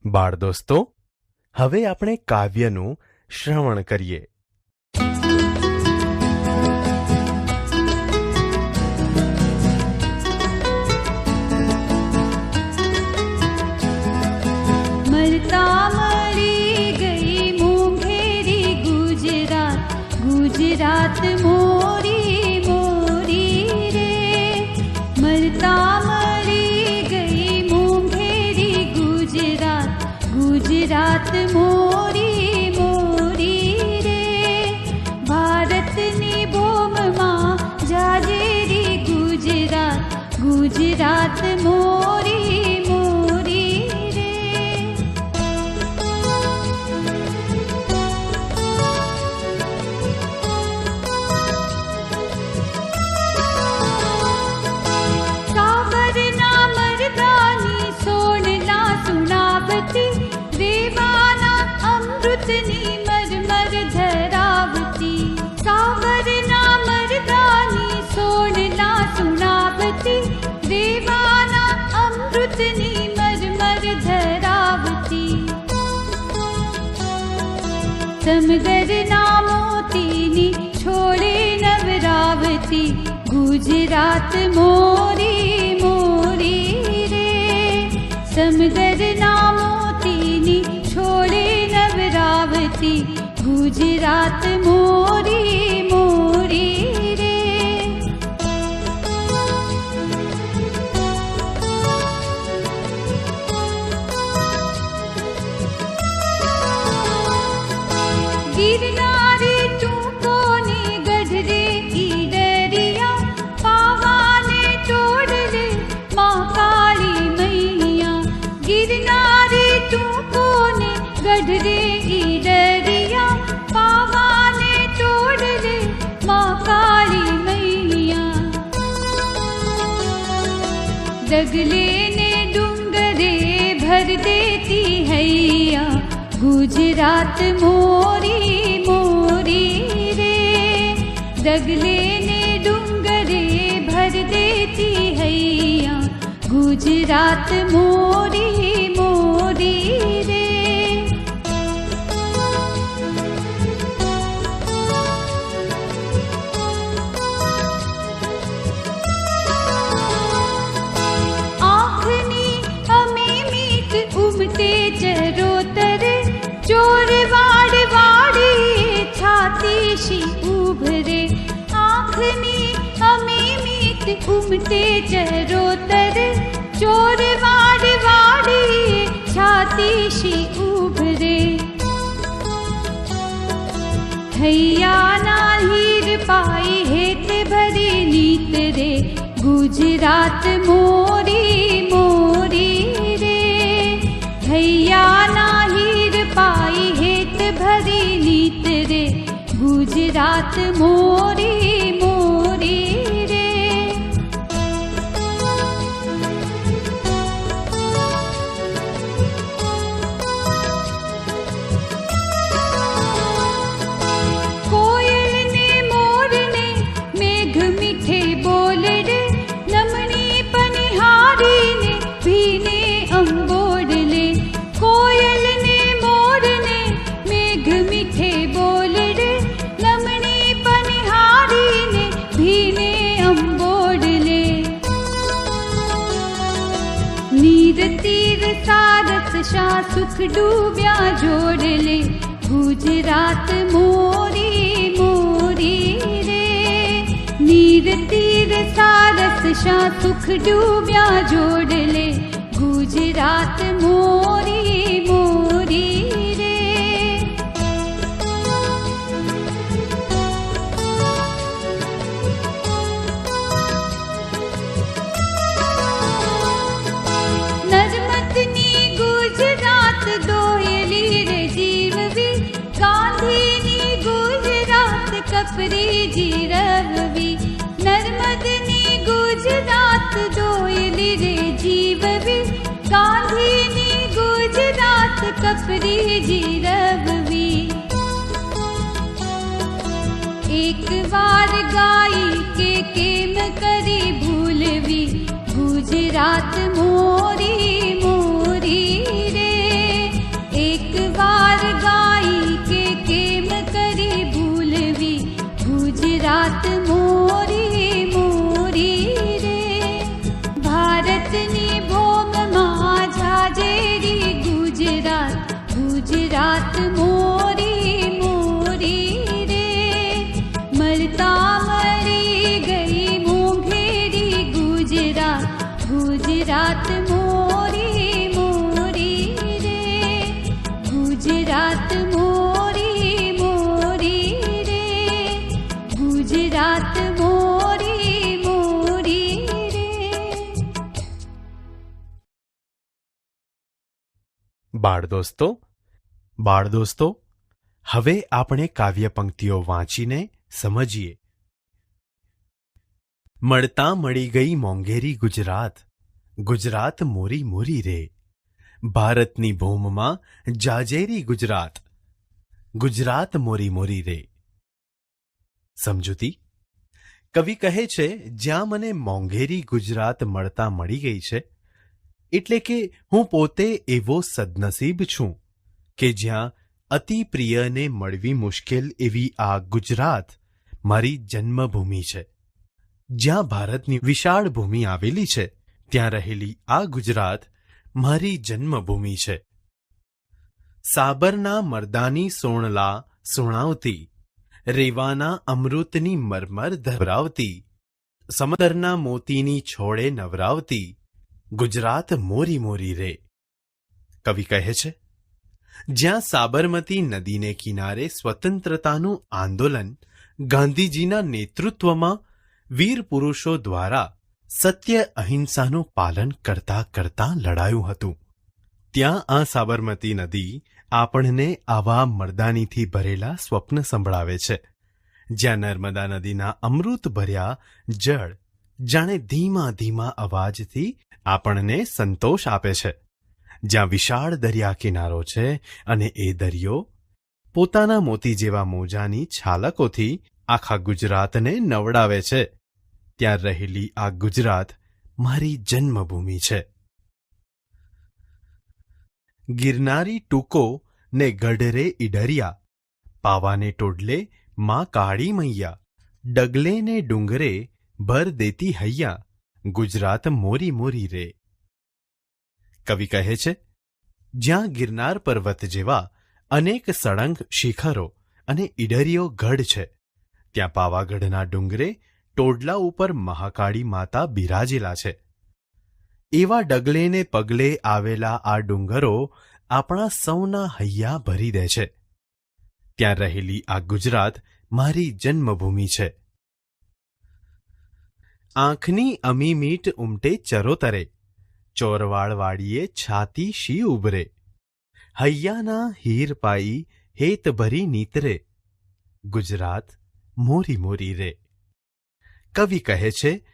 બાળ દોસ્તો, હવે આપણે કાવ્યનું શ્રવણ કરીએ. મરતા મરી ગઈ મોંઘેરી ગુજરાત, ગુજરાત મોરી મોરી રે. મરતા મરી ગઈ મોંઘેરી ગુજરાત, ગુજરાત મોરી મોરી રે. ભારતની ભૂમિમાં જાજેરી ગુજરાત, ગુજરાત મોરી મોરી રે. સાબરના મરદાની સોનલા સુનાવતી, દેવાના અમૃતની મરમર ધરાવતી. સાબરના મરદાની સોનલા સુનાવતી, દેવાના અમૃતની મરમર ધરાવતી. સમદરના મોતીની છોડે નવરાવતી, ગુજરાત મોરી મોરી રે. સમદરના મોતીની છોડે નવરાવતી, ગુજરાત મોરી મોરી રે. ગિરનારી ટૂંકોને ગઢરે ઈડરિયા, પાવાને ટોળલે મા કાળી મૈયા. ગિરનારી ટૂંકોને ગઢરે ઈડરિયા, પાવાને ટોળલે મા કાળી મૈયા. ડગલે ને ડુંગરે ભર દેતી હૈયા, ગુજરાત મોરી મોરી રે. ડગલે ને ડુંગરે ભર દેતી હૈયા, ગુજરાત મોરી મોરી રે. આંખની અમીમીત ઉમટે ચરોતર, ચોર વાડ વાડી છાતી શી ઉભરે. આંખની અમીમીત ઉમટે ચરોતર, ચોર વાડ વાડી છાતી શી ઉભરે. હૈયાના હીર પાઈ હેત ભરી નીત રે, ગુજરાત મોરી મોરી રે. હૈયાના હીર પાઈ હેત ભરી નીત રે, ગુજરાત મોરી મોરી રે. કોયલને મોરને મેઘ મીઠે બોલે રે, નમણી પનિહારીને ભીને અંબોડલે. કોયલને મોરને મેઘ મીઠે બોલે રે, નમણી પનિહારીને ભીને અંબોડલે. નીર તીર સારસ શા સુખ ડૂબ્યા જોડલે, ગુજરાત મોરી મોરી રે. નીર તીર સારસ શા સુખ ડૂબ્યા જોડલે, ગુજરાત મોરી મોરી રે. નર્મદની ગુજરાત દોયલી રે જીવવી, ગાંધીની ગુજરાત કપરી જીરવવી. નર્મદની ગુજરાત દોયલી રે જીવવી, ગાંધીની ગુજરાત કપરી જીરવવી. એક વાર ગાઈ કે કેમ કરી ભૂલવી, ગુજરાત મોરી મોરી રે. બાળદોસ્તો, હવે આપણે કાવ્ય પંક્તિઓ વાંચીને સમજીએ. મળતા મળી ગઈ મોંઘેરી ગુજરાત, ગુજરાત મોરી મોરી રે. ભારતની ભૂમમાં જાજેરી ગુજરાત, ગુજરાત મોરી મોરી રે. સમજૂતી. કવિ કહે છે, જ્યાં મને મોંઘેરી ગુજરાત મળતા મળી ગઈ છે, એટલે કે હું પોતે એવો સદનસીબ છું કે જ્યાં અતિ પ્રિયને મળવી મુશ્કેલ એવી આ ગુજરાત મારી જન્મભૂમિ છે. જ્યાં ભારતની વિશાળ ભૂમિ આવેલી છે, ત્યાં રહેલી આ ગુજરાત મારી જન્મભૂમિ છે. સાબરના મરદાની સોણલા સુણાવતી, રેવાના અમૃતની મરમર ધરાવતી, સમતરના મોતીની છોડે નવરાવતી, ગુજરાત મોરી મોરી રે. કવિ કહે છે, જ્યાં સાબરમતી નદીને કિનારે સ્વતંત્રતાનું આંદોલન ગાંધીજીના નેતૃત્વમાં વીર પુરુષો દ્વારા સત્ય અહિંસાનું પાલન કરતા કરતા લડાયું હતું, ત્યાં આ સાબરમતી નદી આપણને આવા મરદાનીથી ભરેલા સ્વપ્ન સંભળાવે છે, જ્યાં નર્મદા નદીના અમૃત ભર્યા જળ જાણે ધીમા ધીમા અવાજથી આપણને સંતોષ આપે છે, જ્યાં વિશાળ દરિયા કિનારો છે અને એ દરિયો પોતાના મોતી જેવા મોજાની છાલકોથી આખા ગુજરાતને નવડાવે છે. ત્યાં રહેલી આ ગુજરાત મારી જન્મભૂમિ છે. ગિરનારી ટૂંકો ને ગઢરે ઈડરિયા, પાવાને ટોડલે માં કાળી મૈયા, ડગલે ને ડુંગરે ભર દેતી હૈયા, ગુજરાત મોરી મોરી રે. કવિ કહે છે, જ્યાં ગિરનાર પર્વત જેવા અનેક સળંગ શિખરો અને ઈડરીઓ ગઢ છે, ત્યાં પાવાગઢના ડુંગરે ટોડલા ઉપર મહાકાળી માતા બિરાજેલા છે. એવા ડગલે ને પગલે આવેલા આ ડુંગરો આપણા સૌના હૈયા ભરી દે છે. ત્યાં રહેલી આ ગુજરાત મારી જન્મભૂમિ છે. આંખની અમી મીટ ઉમટે ચરોતરે, ચોરવાળ વાડીએ છાતી શી ઉભરે, હૈયાના હીર પાઈ હેત ભરી નીતરે, ગુજરાત મોરી મોરી રે. કવિ કહે છે,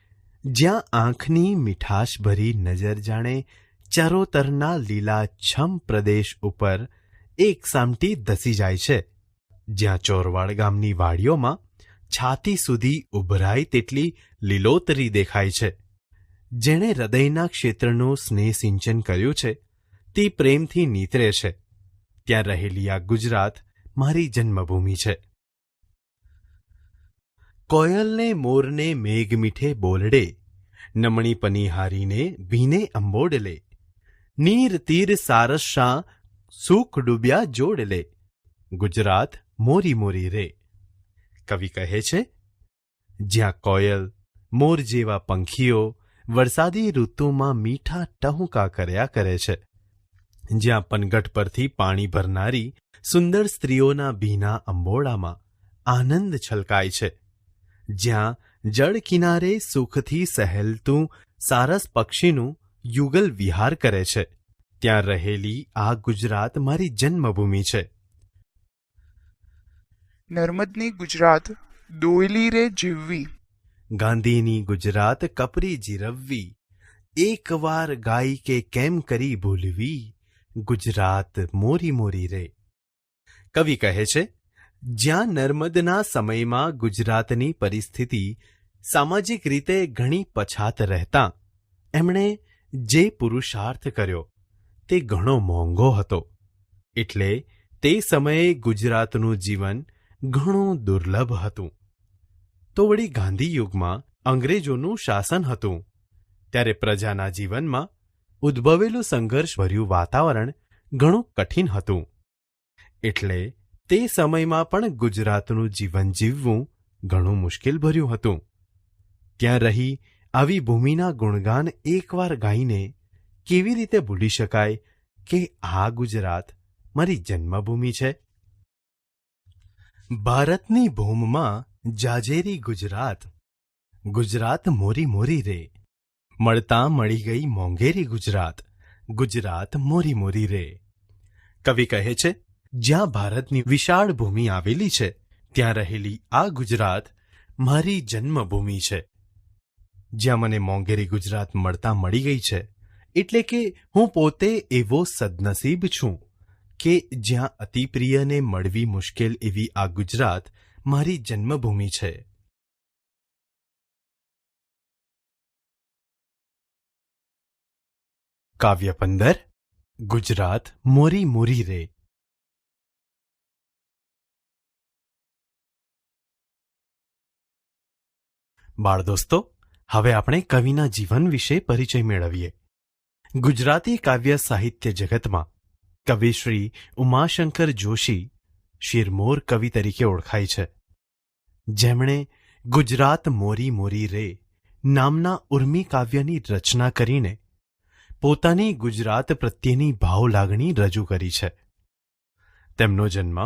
જ્યાં આંખની મીઠાશ ભરી નજર જાણે ચરોતરના લીલાછમ પ્રદેશ ઉપર એક સામટી ધસી જાય છે, જ્યાં ચોરવાડ ગામની વાડીઓમાં છાતી સુધી ઉભરાય તેટલી લીલોતરી દેખાય છે, જેણે હૃદયના ક્ષેત્રનું સ્નેહ સિંચન કર્યું છે તે પ્રેમથી નીતરે છે. ત્યાં રહેલી આ ગુજરાત મારી જન્મભૂમિ છે. કોયલને મોરને મેઘ મીઠે બોલડે, નમણી પનિહારીને ભીને અંબોડલે, નીર તીર સારસા સુખ ડૂબ્યા જોડલે, ગુજરાત મોરી મોરી રે. કવિ કહે છે, જ્યાં કોયલ મોર જેવા પંખીઓ વરસાદી ઋતુમાં મીઠા ટહુકા કર્યા કરે છે, જ્યાં પનગઢ પરથી પાણી ભરનારી સુંદર સ્ત્રીઓના ભીના અંબોડામાં આનંદ છલકાય છે, જ્યાં જળ કિનારે સુખથી સહેલતું સારસ પક્ષીનું યુગલ વિહાર કરે છે, ત્યાં રહેલી આ ગુજરાત મારી જન્મભૂમિ છે. નર્મદની ગુજરાત દોયલી રે જીવવી, ગાંધીની ગુજરાત કપરી જીરવવી, એકવાર ગાઈ કે કેમ કરી ભૂલવી, ગુજરાત મોરી મોરી રે. કવિ કહે છે, જ્યાં નર્મદના સમયમાં ગુજરાતની પરિસ્થિતિ સામાજિક રીતે ઘણી પછાત રહેતા એમણે જે પુરુષાર્થ કર્યો તે ઘણો મોંઘો હતો, એટલે તે સમયે ગુજરાતનું જીવન ઘણું દુર્લભ હતું. તો વળી ગાંધી યુગમાં અંગ્રેજોનું શાસન હતું, ત્યારે પ્રજાના જીવનમાં ઉદ્ભવેલું સંઘર્ષભર્યું વાતાવરણ ઘણું કઠિન હતું, એટલે તે સમયમાં પણ ગુજરાતનું જીવન જીવવું ઘણું મુશ્કેલ ભર્યું હતું. ત્યાં રહી આવી ભૂમિના ગુણગાન એકવાર ગાઈને કેવી રીતે ભૂલી શકાય કે આ ગુજરાત મારી જન્મભૂમિ છે. ભારતની ભૂમમાં જાજેરી ગુજરાત, ગુજરાત મોરી મોરી રે. મળતા મળી ગઈ મોંઘેરી ગુજરાત, ગુજરાત મોરી મોરી રે. કવિ કહે છે, જ્યાં ભારતની વિશાળ ભૂમિ આવેલી છે ત્યાં રહેલી આ ગુજરાત મારી જન્મભૂમિ છે. જ્યાં મને મોંઘેરી ગુજરાત મળતા મળી ગઈ છે, એટલે કે હું પોતે એવો સદનસીબ છું કે જ્યાં અતિપ્રિયને મળવી મુશ્કેલ એવી આ ગુજરાત મારી જન્મભૂમિ છે. કાવ્ય 15 ગુજરાત મોરી મોરી રે. બાળ દોસ્તો, હવે આપણે કવિના જીવન વિશે પરિચય મેળવીએ. ગુજરાતી કાવ્ય સાહિત્ય જગતમાં કવિ શ્રી ઉમાશંકર જોશી શિરમોર કવિ તરીકે ઓળખાય છે, જેમણે ગુજરાત મોરી મોરી રે નામના ઉર્મી કાવ્યની રચના કરીને પોતાની ગુજરાત પ્રત્યેની ભાવ લાગણી રજૂ કરી છે. તેમનો જન્મ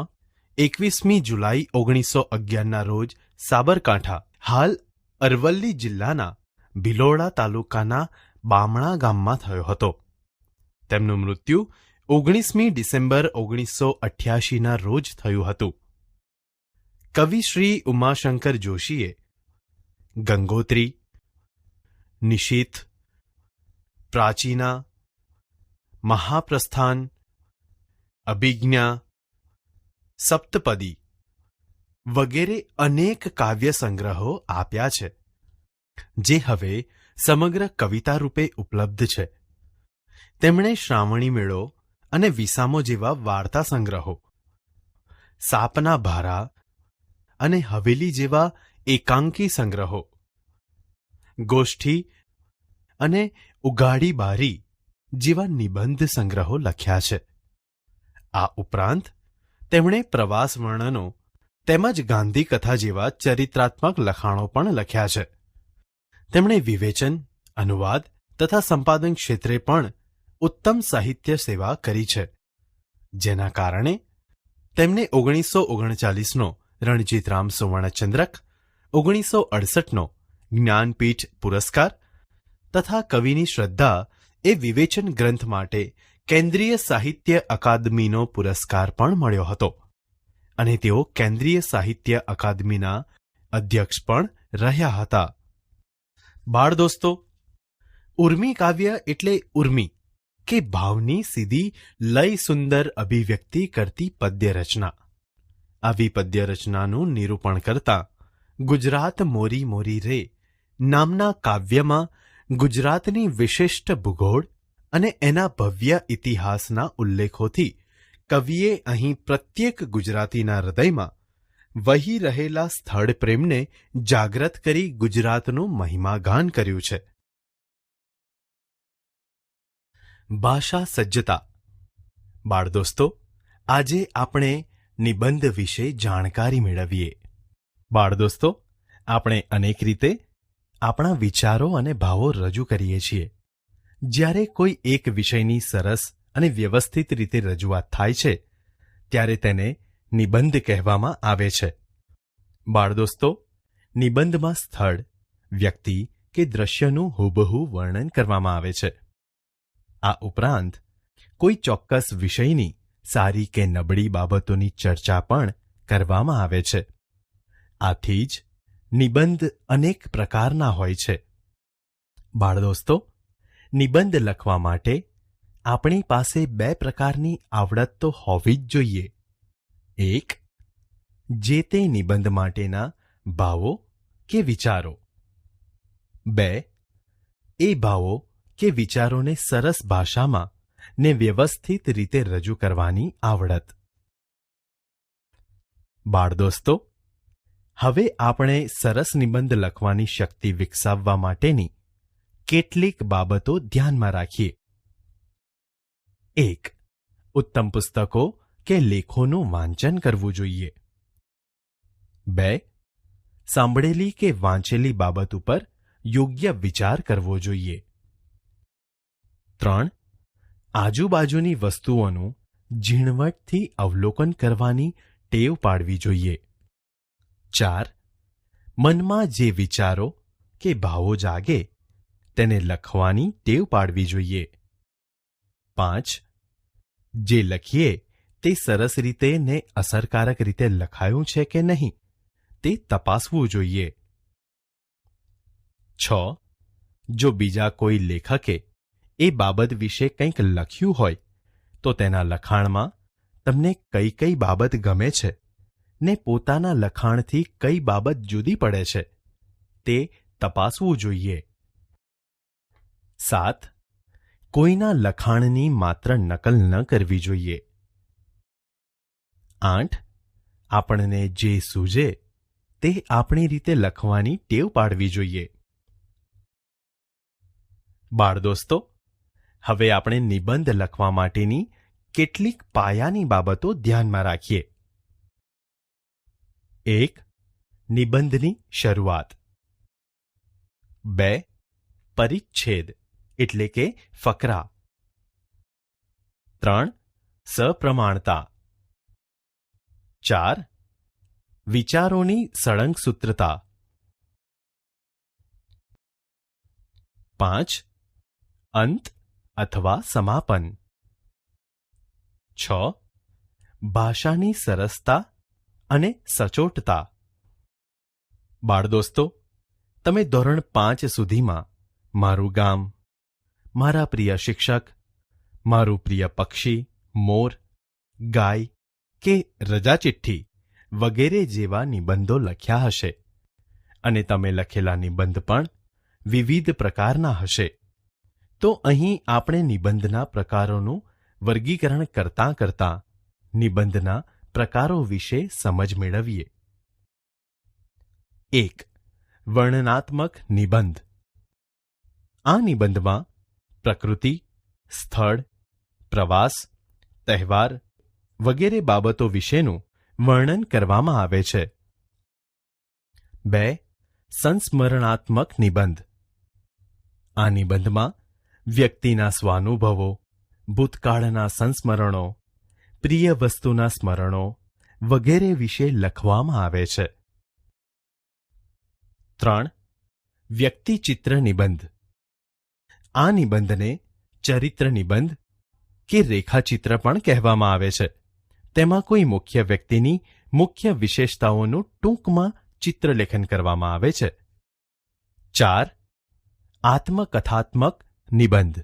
21મી જુલાઈ 1911ના રોજ સાબરકાંઠા, હાલ અરવલ્લી જિલ્લાના ભિલોડા તાલુકાના બામણા ગામમાં થયો હતો. તેમનું મૃત્યુ 19મી ડિસેમ્બર 1988ના રોજ થયું હતું. કવિ શ્રી ઉમાશંકર જોશીએ ગંગોત્રી, નિશીથ, પ્રાચીના, મહાપ્રસ્થાન, અભિજ્ઞા, સપ્તપદી વગેરે અનેક કાવ્ય સંગ્રહો આપ્યા છે, જે હવે સમગ્ર કવિતા રૂપે ઉપલબ્ધ છે. તેમણે શ્રાવણી મેળો અને વિસામો જેવા વાર્તા સંગ્રહો, સાપના ભારા અને હવેલી જેવા એકાંકી સંગ્રહો, ગોષ્ઠી અને ઉગાડી બારી જેવા નિબંધ સંગ્રહો લખ્યા છે. આ ઉપરાંત તેમણે પ્રવાસ વર્ણનો તેમજ ગાંધી કથા જેવા ચરિત્રાત્મક લખાણો પણ લખ્યા છે. તેમણે વિવેચન, અનુવાદ તથા સંપાદન ક્ષેત્રે પણ ઉત્તમ સાહિત્ય સેવા કરી છે, જેના કારણે તેમને 1939નો રણજીતરામ સુવર્ણચંદ્રક, 1968નો જ્ઞાનપીઠ પુરસ્કાર તથા કવિની શ્રદ્ધા એ વિવેચન ગ્રંથ માટે કેન્દ્રીય સાહિત્ય અકાદમીનો પુરસ્કાર પણ મળ્યો હતો, અને તેઓ કેન્દ્રીય સાહિત્ય અકાદમીના અધ્યક્ષ પણ રહ્યા હતા. બાળ દોસ્તો, ઉર્મી કાવ્ય એટલે ઉર્મી કે ભાવની સીધી લય સુંદર અભિવ્યક્તિ કરતી પદ્ય રચના. આવી પદ્ય રચનાનું નિરૂપણ કરતા ગુજરાત મોરી મોરી રે નામના કાવ્યમાં ગુજરાતની વિશિષ્ટ ભૂગોળ અને એના ભવ્ય ઇતિહાસના ઉલ્લેખોથી કવિએ અહીં પ્રત્યેક ગુજરાતીના હૃદયમાં વહી રહેલા સ્થળ પ્રેમને જાગ્રત કરી ગુજરાતનું મહિમાગાન કર્યું છે. ભાષા સજ્જતા. બાળ દોસ્તો, આજે આપણે નિબંધ વિશે જાણકારી મેળવીએ. બાળ દોસ્તો, આપણે અનેક રીતે આપણા વિચારો અને ભાવો રજૂ કરીએ છીએ. જ્યારે કોઈ એક વિષયની સરસ અને વ્યવસ્થિત રીતે રજૂઆત થાય છે, ત્યારે તેને નિબંધ કહેવામાં આવે છે. બાળ દોસ્તો, નિબંધમાં સ્થળ, વ્યક્તિ કે દ્રશ્યનું હુબહુ વર્ણન કરવામાં આવે છે. આ ઉપરાંત કોઈ ચોક્કસ વિષયની સારી કે નબળી બાબતોની ચર્ચા પણ કરવામાં આવે છે. આથી જ નિબંધ અનેક પ્રકારના હોય છે. બાળ દોસ્તો, નિબંધ લખવા માટે આપણી પાસે બે પ્રકારની આવડત તો હોવી જ જોઈએ. એક, જે તે નિબંધ માટેના ભાવો કે વિચારો. બે, એ ભાવો કે વિચારોને સરસ ભાષામાં ને વ્યવસ્થિત રીતે રજૂ કરવાની આવડત. બાળ દોસ્તો, હવે આપણે સરસ નિબંધ લખવાની શક્તિ વિકસાવવા માટેની કેટલીક બાબતો ધ્યાનમાં રાખીએ. 1. ઉત્તમ પુસ્તકો કે લેખોનું વાંચન કરવું જોઈએ. 2. સાંભળેલી કે વાંચેલી બાબત ઉપર યોગ્ય વિચાર કરવો જોઈએ. 3. આજુબાજુની વસ્તુઓનું ઝીણવટથી અવલોકન કરવાની ટેવ પાડવી જોઈએ. 4. મનમાં જે વિચારો કે ભાવો જાગે તેને લખવાની ટેવ પાડવી જોઈએ. 5. જે લખીએ તે સરસ રીતે ને અસરકારક રીતે લખાયું છે કે નહીં તે તપાસવું જોઈએ. 6. જો બીજા કોઈ લેખકે એ બાબત વિશે કંઈક લખ્યું હોય તો તેના લખાણમાં તમને કઈ કઈ બાબત ગમે છે ને પોતાના લખાણથી કઈ બાબત જુદી પડે છે તે તપાસવું જોઈએ. 7. કોઈના લખાણની માત્ર નકલ ન કરવી જોઈએ. 8. આપણને જે સૂઝે તે આપણી રીતે લખવાની ટેવ પાડવી જોઈએ. બાળદોસ્તો, હવે આપણે નિબંધ લખવા માટેની કેટલીક પાયાની બાબતો ધ્યાનમાં રાખીએ. 1. નિબંધની શરૂઆત. 2. પરિચ્છેદ એટલે કે ફકરા. 3. સપ્રમાણતા. 4. વિચારોની સળંગસૂત્રતા. 5. અંત અથવા સમાપન. 6. ભાષાની સરસતા અને સચોટતા. બાળદોસ્તો, તમે ધોરણ 5 સુધીમાં મારું ગામ, મારા પ્રિય શિક્ષક, મારું પ્રિય પક્ષી, મોર, ગાય કે રજા ચિઠ્ઠી વગેરે જેવા નિબંધો લખ્યા હશે અને તમે લખેલા નિબંધ પણ વિવિધ પ્રકારના હશે. તો અહીં આપણે નિબંધના પ્રકારોનું વર્ગીકરણ કરતાં કરતાં નિબંધના પ્રકારો વિશે સમજ મેળવીએ. 1. વર્ણનાત્મક નિબંધ. આ નિબંધમાં પ્રકૃતિ, સ્થળ, પ્રવાસ, તહેવાર વગેરે બાબતો વિશેનું વર્ણન કરવામાં આવે છે. 2. સંસ્મરણાત્મક નિબંધ. આ નિબંધમાં વ્યક્તિના સ્વાનુભવો, ભૂતકાળના સંસ્મરણો, પ્રિય વસ્તુના સ્મરણો વગેરે વિશે લખવામાં આવે છે. 3. વ્યક્તિચિત્ર નિબંધ. આ નિબંધને ચરિત્ર નિબંધ કે રેખાચિત્ર પણ કહેવામાં આવે છે. તેમાં કોઈ મુખ્ય વ્યક્તિની મુખ્ય વિશેષતાઓનું ટૂંકમાં ચિત્રલેખન કરવામાં આવે છે. 4. આત્મકથાત્મક નિબંધ.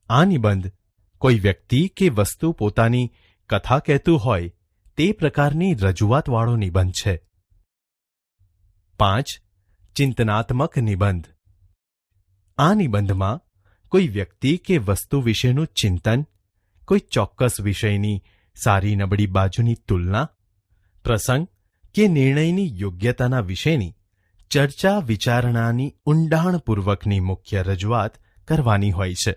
આ નિબંધ કોઈ વ્યક્તિ કે વસ્તુ પોતાની કથા કહેતું હોય તે પ્રકારની રજૂઆતવાળો નિબંધ છે. 5. ચિંતનાત્મક નિબંધ. આ નિબંધમાં કોઈ વ્યક્તિ કે વસ્તુ વિશેનું ચિંતન, કોઈ ચોક્કસ વિષયની સારી નબળી બાજુની તુલના, પ્રસંગ કે નિર્ણયની યોગ્યતાના વિશેની ચર્ચા વિચારણાની ઊંડાણપૂર્વકની મુખ્ય રજૂઆત કરવાની હોય છે.